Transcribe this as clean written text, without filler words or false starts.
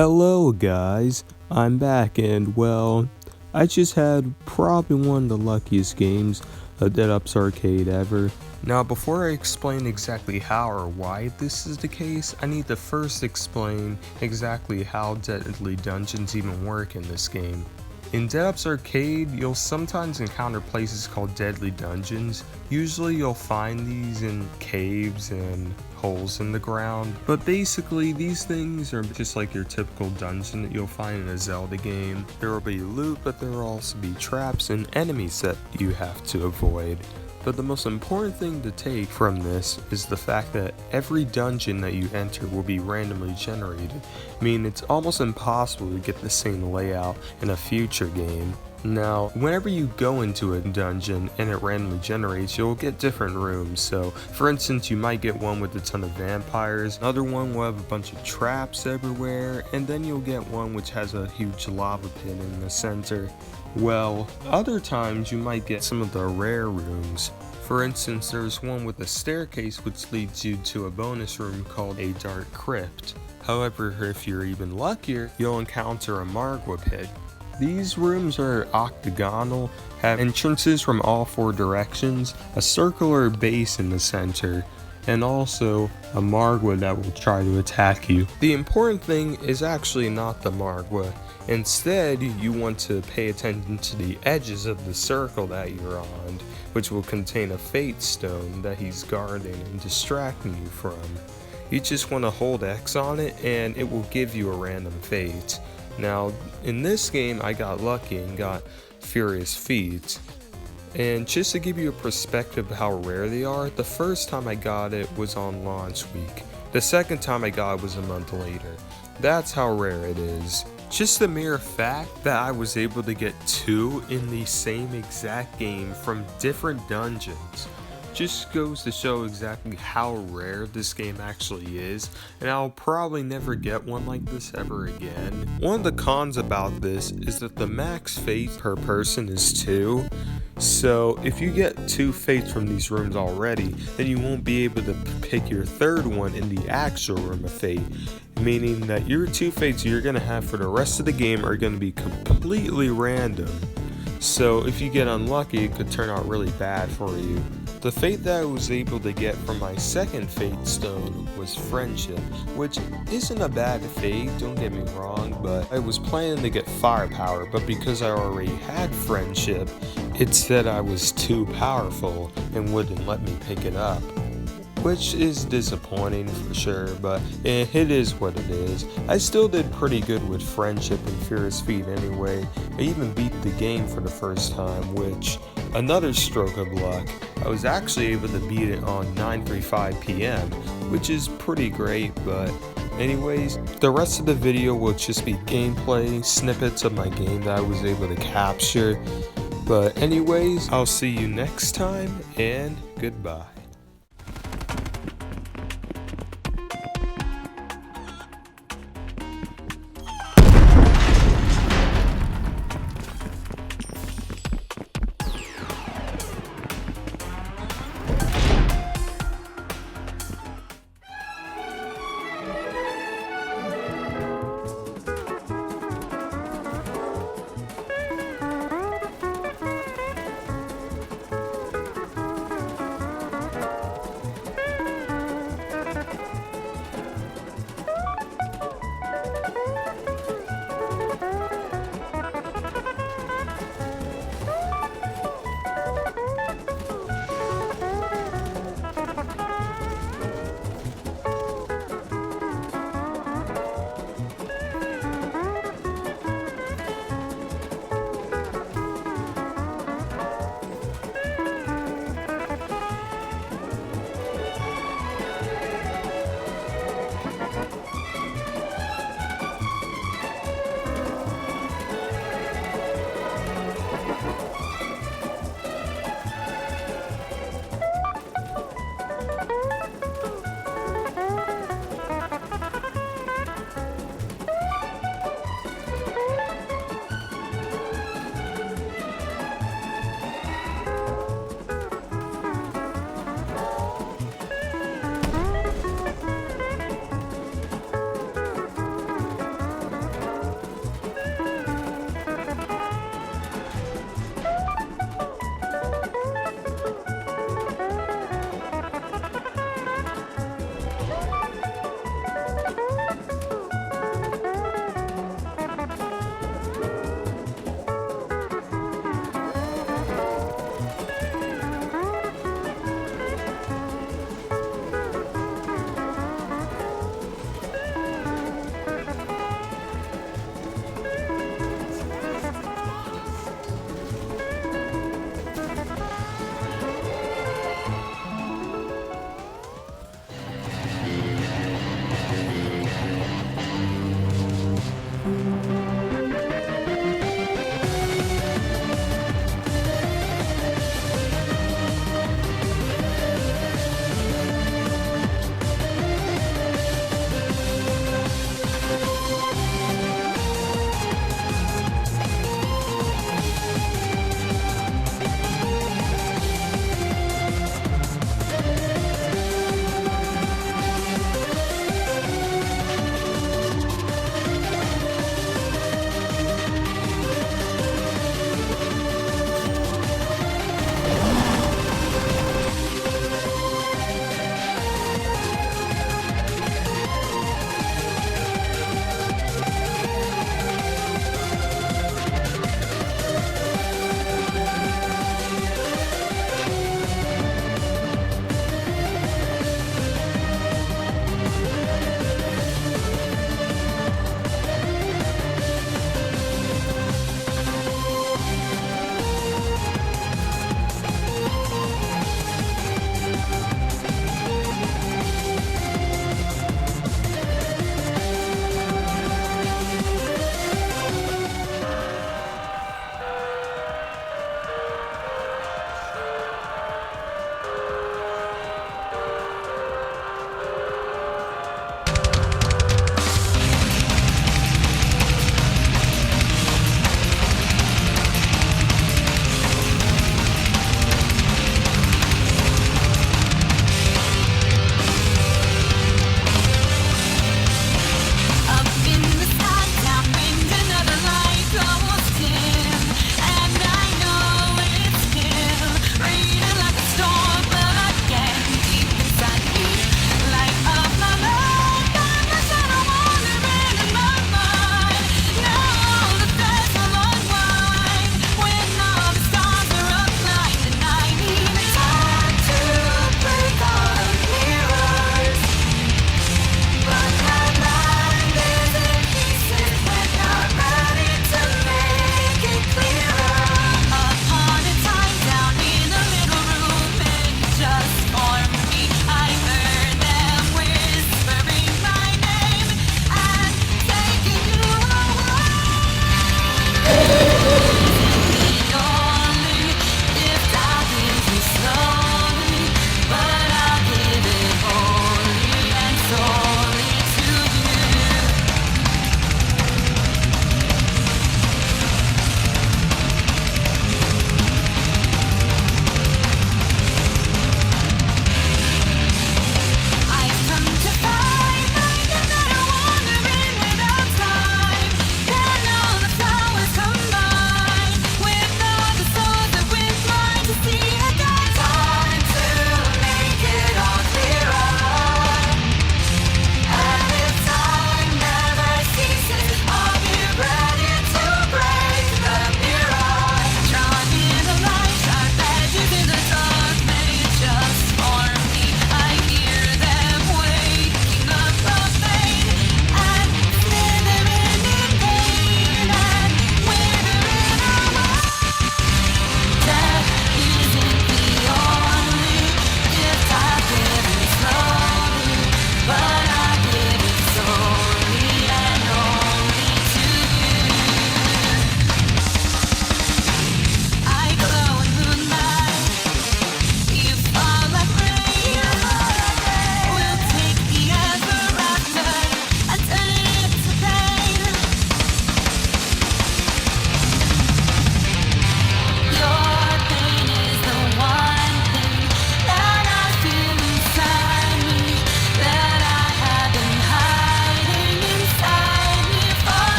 Hello guys, I'm back and well, I just had probably one of the luckiest games of Dead Ups Arcade ever. Now before I explain exactly how or why this is the case, I need to first explain exactly how Deadly Dungeons even work in this game. In Dead Ups Arcade, you'll sometimes encounter places called Deadly Dungeons. Usually you'll find these in caves and holes in the ground, but basically these things are just like your typical dungeon that you'll find in a Zelda game. There will be loot, but there will also be traps and enemies that you have to avoid. But the most important thing to take from this is the fact that every dungeon that you enter will be randomly generated, meaning it's almost impossible to get the same layout in a future game. Now, whenever you go into a dungeon and it randomly generates, you'll get different rooms. So, for instance, you might get one with a ton of vampires, another one will have a bunch of traps everywhere, and then you'll get one which has a huge lava pit in the center. Well, other times you might get some of the rare rooms. For instance, there's one with a staircase which leads you to a bonus room called a dark crypt. However, if you're even luckier, you'll encounter a Margwa pit. These rooms are octagonal, have entrances from all four directions, a circular base in the center, and also a Margwa that will try to attack you. The important thing is actually not the Margwa. Instead, you want to pay attention to the edges of the circle that you're on, which will contain a fate stone that he's guarding and distracting you from. You just want to hold X on it and it will give you a random fate. Now, in this game I got lucky and got Furious Feet. And just to give you a perspective of how rare they are, the first time I got it was on launch week. The second time I got it was a month later. That's how rare it is. Just the mere fact that I was able to get two in the same exact game from different dungeons just goes to show exactly how rare this game actually is, and I'll probably never get one like this ever again. One of the cons about this is that the max fate per person is 2. So if you get 2 fates from these rooms already, then you won't be able to pick your third one in the actual room of fate, meaning that your 2 fates you're going to have for the rest of the game are going to be completely random. So if you get unlucky, it could turn out really bad for you. The fate that I was able to get from my second fate stone was Friendship, which isn't a bad fate, don't get me wrong, but I was planning to get Firepower, but because I already had Friendship, it said I was too powerful and wouldn't let me pick it up. Which is disappointing for sure, but it is what it is. I still did pretty good with Friendship and Furious Feet anyway. I even beat the game for the first time, which, another stroke of luck, I was actually able to beat it on 9:35 p.m, which is pretty great, but anyways, the rest of the video will just be gameplay, snippets of my game that I was able to capture. But anyways, I'll see you next time, and goodbye.